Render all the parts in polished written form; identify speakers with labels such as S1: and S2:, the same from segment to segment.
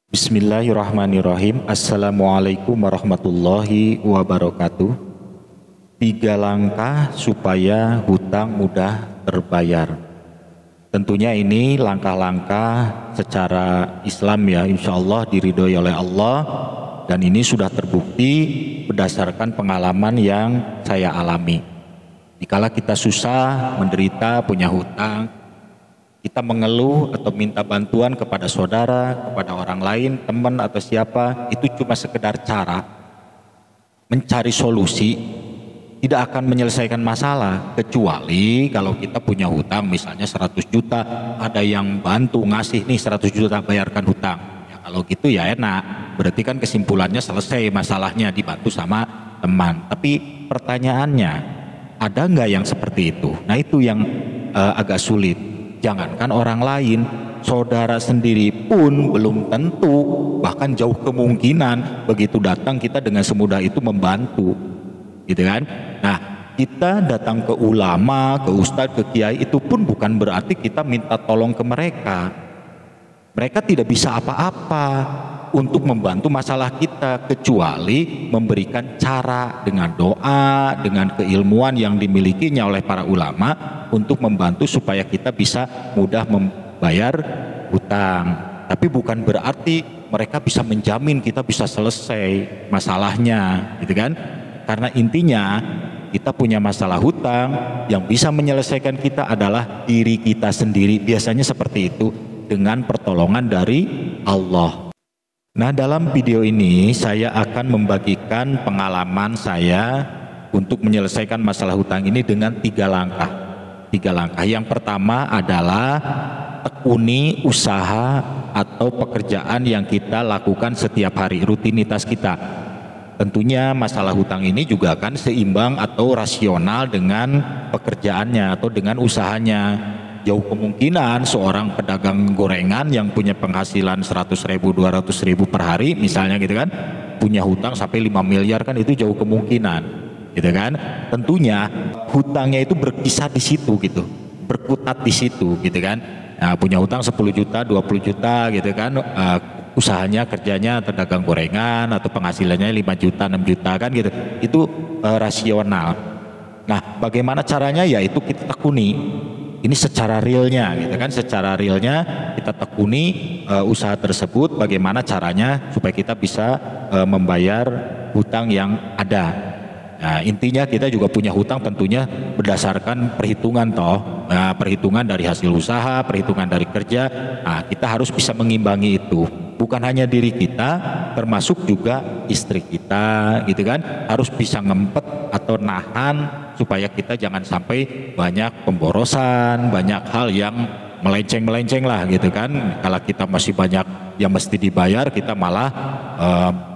S1: Bismillahirrahmanirrahim. Assalamualaikum warahmatullahi wabarakatuh. 3 langkah supaya hutang mudah terbayar. Tentunya ini langkah-langkah secara Islam ya, insya Allah diridhoi oleh Allah. Dan ini sudah terbukti berdasarkan pengalaman yang saya alami. Dikala kita susah, menderita, punya hutang, kita mengeluh atau minta bantuan kepada saudara, kepada orang lain, teman atau siapa, itu cuma sekedar cara mencari solusi, tidak akan menyelesaikan masalah. Kecuali kalau kita punya hutang misalnya 100 juta, ada yang bantu ngasih nih 100 juta bayarkan hutang ya, kalau gitu ya enak, berarti kan kesimpulannya selesai masalahnya, dibantu sama teman. Tapi pertanyaannya, ada nggak yang seperti itu? Nah itu yang agak sulit. Jangankan orang lain, saudara sendiri pun belum tentu, bahkan jauh kemungkinan begitu datang kita dengan semudah itu membantu, gitu kan? Nah, kita datang ke ulama, ke ustadz, ke kiai itu pun bukan berarti kita minta tolong ke mereka. Mereka tidak bisa apa-apa untuk membantu masalah kita, kecuali memberikan cara dengan doa, dengan keilmuan yang dimilikinya oleh para ulama untuk membantu supaya kita bisa mudah membayar hutang. Tapi bukan berarti mereka bisa menjamin kita bisa selesai masalahnya, gitu kan? Karena intinya kita punya masalah hutang, yang bisa menyelesaikan kita adalah diri kita sendiri. Biasanya seperti itu, dengan pertolongan dari Allah. Nah, dalam video ini saya akan membagikan pengalaman saya untuk menyelesaikan masalah hutang ini dengan 3 langkah. 3 langkah. Yang pertama adalah tekuni usaha atau pekerjaan yang kita lakukan setiap hari, rutinitas kita. Tentunya masalah hutang ini juga kan seimbang atau rasional dengan pekerjaannya atau dengan usahanya. Jauh kemungkinan seorang pedagang gorengan yang punya penghasilan 100.000, 200.000 per hari misalnya gitu kan, punya hutang sampai 5 miliar kan, itu jauh kemungkinan, gitu kan. Tentunya hutangnya itu berkisar di situ gitu, berkutat di situ gitu kan. Nah, punya hutang 10 juta, 20 juta gitu kan, usahanya kerjanya pedagang gorengan atau penghasilannya 5 juta, 6 juta kan gitu. Itu rasional. Nah, bagaimana caranya? Yaitu kita tekuni. Ini secara realnya gitu kan, secara realnya kita tekuni usaha tersebut, bagaimana caranya supaya kita bisa membayar hutang yang ada. Nah, intinya kita juga punya hutang tentunya berdasarkan perhitungan toh. Nah, perhitungan dari hasil usaha, perhitungan dari kerja. Nah, kita harus bisa mengimbangi itu. Bukan hanya diri kita, termasuk juga istri kita gitu kan, harus bisa ngempet atau nahan supaya kita jangan sampai banyak pemborosan, banyak hal yang melenceng-melenceng lah gitu kan. Kalau kita masih banyak yang mesti dibayar, kita malah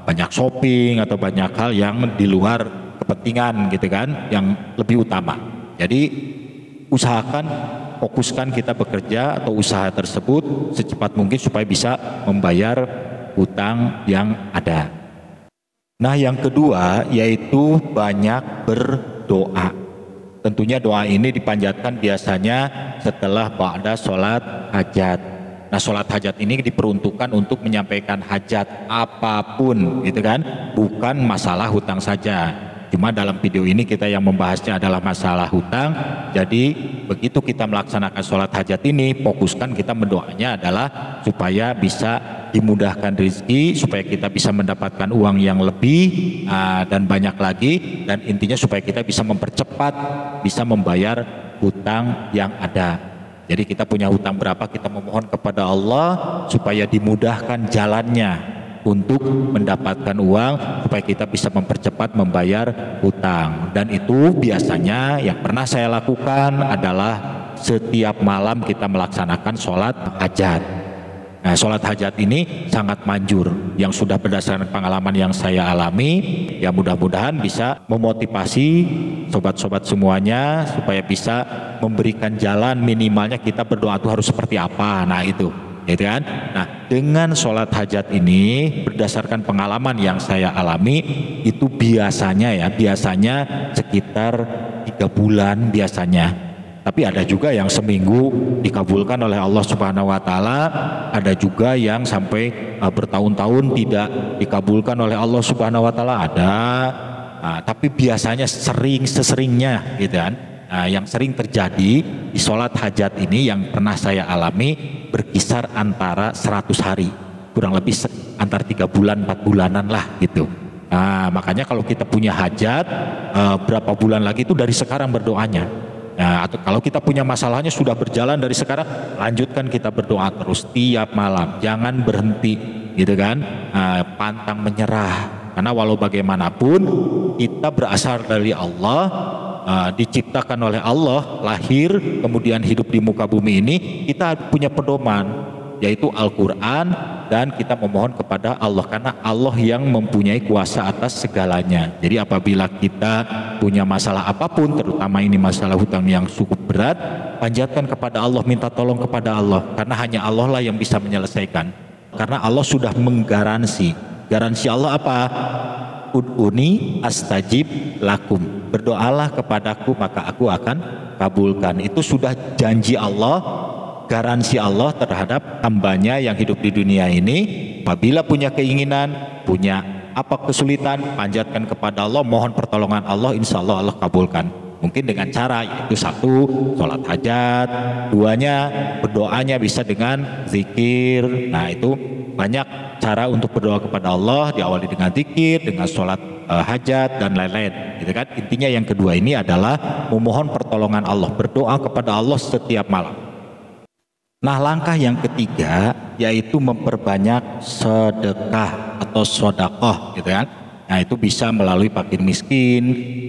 S1: banyak shopping atau banyak hal yang di luar kepentingan gitu kan, yang lebih utama. Jadi usahakan, fokuskan kita bekerja atau usaha tersebut secepat mungkin supaya bisa membayar hutang yang ada. Nah, yang kedua yaitu banyak berdoa. Tentunya doa ini dipanjatkan biasanya setelah ba'da sholat hajat. Nah, sholat hajat ini diperuntukkan untuk menyampaikan hajat apapun gitu kan, bukan masalah hutang saja. Cuma dalam video ini kita yang membahasnya adalah masalah hutang. Jadi begitu kita melaksanakan sholat hajat ini, fokuskan kita mendoanya adalah supaya bisa dimudahkan rezeki, supaya kita bisa mendapatkan uang yang lebih dan banyak lagi, dan intinya supaya kita bisa mempercepat, bisa membayar hutang yang ada. Jadi kita punya hutang berapa, kita memohon kepada Allah supaya dimudahkan jalannya untuk mendapatkan uang, supaya kita bisa mempercepat membayar hutang. Dan itu biasanya yang pernah saya lakukan adalah setiap malam kita melaksanakan sholat hajat. Nah, sholat hajat ini sangat manjur, yang sudah berdasarkan pengalaman yang saya alami. Ya, mudah-mudahan bisa memotivasi sobat-sobat semuanya supaya bisa memberikan jalan, minimalnya kita berdoa itu harus seperti apa. Nah itu gitu kan. Nah, dengan sholat hajat ini berdasarkan pengalaman yang saya alami itu biasanya sekitar 3 bulan biasanya Tapi ada juga yang seminggu dikabulkan oleh Allah Subhanahu wa taala, ada juga yang sampai bertahun-tahun tidak dikabulkan oleh Allah Subhanahu wa taala, ada. Tapi biasanya seseringnya gitu kan. Yang sering terjadi di sholat hajat ini yang pernah saya alami berkisar antara 100 hari, kurang lebih antara 3 bulan 4 bulanan lah gitu. Makanya kalau kita punya hajat, berapa bulan lagi itu dari sekarang berdoanya. Atau kalau kita punya masalahnya sudah berjalan dari sekarang, lanjutkan kita berdoa terus tiap malam, jangan berhenti gitu kan. Pantang menyerah, karena walau bagaimanapun kita berasal dari Allah, diciptakan oleh Allah, lahir kemudian hidup di muka bumi ini, kita punya pedoman yaitu Al-Quran, dan kita memohon kepada Allah karena Allah yang mempunyai kuasa atas segalanya. Jadi apabila kita punya masalah apapun, terutama ini masalah hutang yang cukup berat, panjatkan kepada Allah, minta tolong kepada Allah, karena hanya Allah lah yang bisa menyelesaikan. Karena Allah sudah menggaransi. Garansi Allah apa? Ud'uni astajib lakum, berdoalah kepadaku maka aku akan kabulkan. Itu sudah janji Allah, garansi Allah terhadap hambanya yang hidup di dunia ini. Apabila punya keinginan, punya apa kesulitan, panjatkan kepada Allah, mohon pertolongan Allah, insya Allah Allah kabulkan. Mungkin dengan cara yaitu 1, sholat hajat, 2-nya berdoanya bisa dengan zikir. Nah itu banyak cara untuk berdoa kepada Allah, diawali dengan zikir, dengan sholat hajat dan lain-lain gitu kan. Intinya yang kedua ini adalah memohon pertolongan Allah, berdoa kepada Allah setiap malam. Nah langkah yang ketiga yaitu memperbanyak sedekah atau sodakoh gitu kan. Nah itu bisa melalui fakir miskin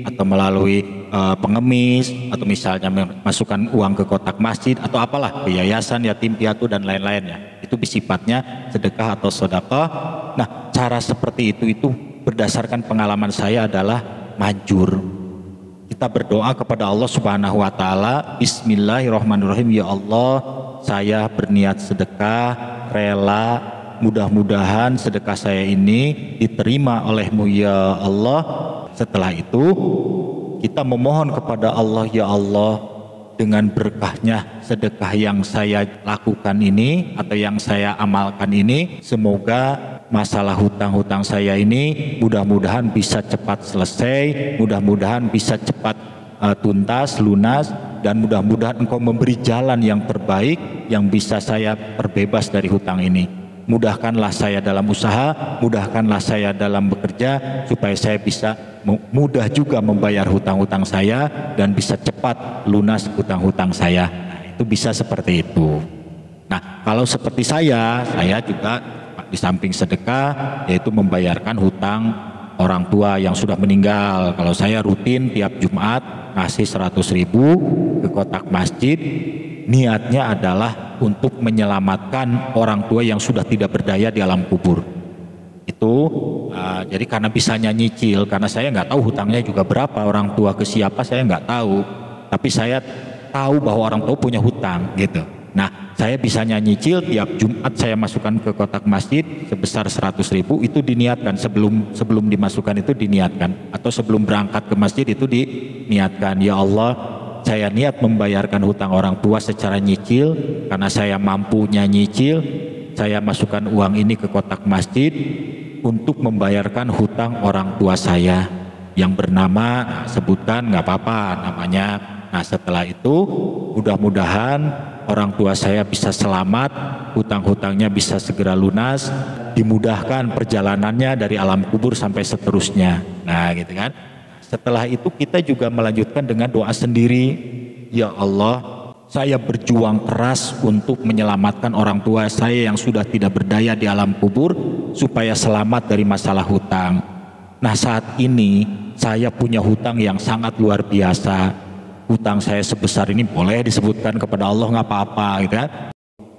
S1: atau melalui pengemis, atau misalnya masukkan uang ke kotak masjid atau apalah, ke yayasan yatim piatu dan lain-lainnya. Itu sifatnya sedekah atau sodakoh. Nah cara seperti itu berdasarkan pengalaman saya adalah manjur. Kita berdoa kepada Allah Subhanahu wa taala, bismillahirrahmanirrahim, ya Allah, saya berniat sedekah, rela, mudah-mudahan sedekah saya ini diterima oleh-Mu ya Allah. Setelah itu kita memohon kepada Allah, ya Allah, dengan berkahnya sedekah yang saya lakukan ini atau yang saya amalkan ini, semoga masalah hutang-hutang saya ini mudah-mudahan bisa cepat selesai, mudah-mudahan bisa cepat tuntas, lunas, dan mudah-mudahan Engkau memberi jalan yang terbaik yang bisa saya terbebas dari hutang ini. Mudahkanlah saya dalam usaha, mudahkanlah saya dalam bekerja, supaya saya bisa mudah juga membayar hutang-hutang saya dan bisa cepat lunas hutang-hutang saya. Nah, itu bisa seperti itu. Nah, kalau seperti saya juga di samping sedekah yaitu membayarkan hutang orang tua yang sudah meninggal. Kalau saya rutin tiap Jumat ngasih 100.000 ke kotak masjid, niatnya adalah untuk menyelamatkan orang tua yang sudah tidak berdaya di alam kubur. Itu jadi karena bisanya nyicil, karena saya nggak tahu hutangnya juga berapa, orang tua ke siapa saya nggak tahu, tapi saya tahu bahwa orang tua punya hutang gitu. Nah saya bisanya nyicil, tiap Jumat saya masukkan ke kotak masjid sebesar 100.000. Itu diniatkan sebelum dimasukkan, itu diniatkan, atau sebelum berangkat ke masjid itu diniatkan, ya Allah, saya niat membayarkan hutang orang tua secara nyicil, karena saya mampunya nyicil, saya masukkan uang ini ke kotak masjid untuk membayarkan hutang orang tua saya yang bernama, sebutkan nggak apa-apa namanya. Nah setelah itu mudah-mudahan orang tua saya bisa selamat, hutang-hutangnya bisa segera lunas, dimudahkan perjalanannya dari alam kubur sampai seterusnya. Nah gitu kan. Setelah itu kita juga melanjutkan dengan doa sendiri, ya Allah, saya berjuang keras untuk menyelamatkan orang tua saya yang sudah tidak berdaya di alam kubur supaya selamat dari masalah hutang. Nah saat ini saya punya hutang yang sangat luar biasa. Hutang saya sebesar ini, boleh disebutkan kepada Allah nggak apa-apa gitu kan.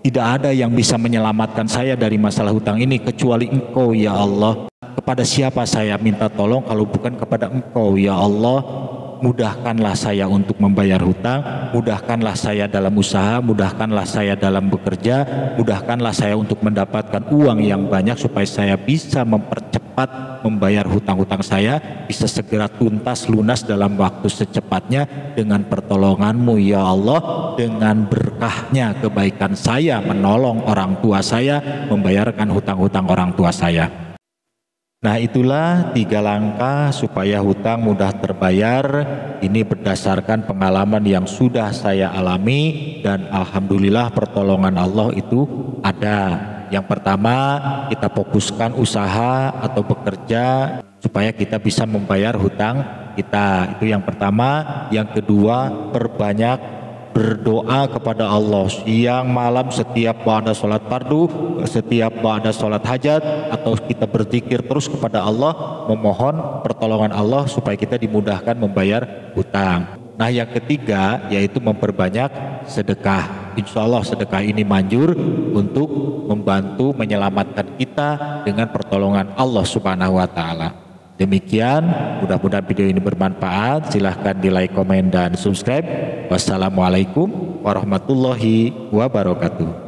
S1: Tidak ada yang bisa menyelamatkan saya dari masalah hutang ini kecuali Engkau ya Allah. Kepada siapa saya minta tolong kalau bukan kepada Engkau ya Allah. Mudahkanlah saya untuk membayar hutang, mudahkanlah saya dalam usaha, mudahkanlah saya dalam bekerja, mudahkanlah saya untuk mendapatkan uang yang banyak supaya saya bisa mempercepat cepat membayar hutang-hutang saya, bisa segera tuntas lunas dalam waktu secepatnya dengan pertolongan-Mu ya Allah, dengan berkahnya kebaikan saya menolong orang tua saya, membayarkan hutang-hutang orang tua saya. Nah, itulah 3 langkah supaya hutang mudah terbayar. Ini berdasarkan pengalaman yang sudah saya alami dan alhamdulillah pertolongan Allah itu ada. Yang pertama, kita fokuskan usaha atau bekerja supaya kita bisa membayar hutang kita. Itu yang pertama. Yang kedua, perbanyak berdoa kepada Allah siang malam setiap ba'da sholat fardu, setiap ba'da sholat hajat, atau kita berzikir terus kepada Allah, memohon pertolongan Allah supaya kita dimudahkan membayar hutang. Nah, yang ketiga yaitu memperbanyak sedekah. Insya Allah sedekah ini manjur untuk membantu menyelamatkan kita dengan pertolongan Allah Subhanahu wa Ta'ala. Demikian, mudah-mudahan video ini bermanfaat. Silahkan di like, komen, dan subscribe. Wassalamualaikum warahmatullahi wabarakatuh.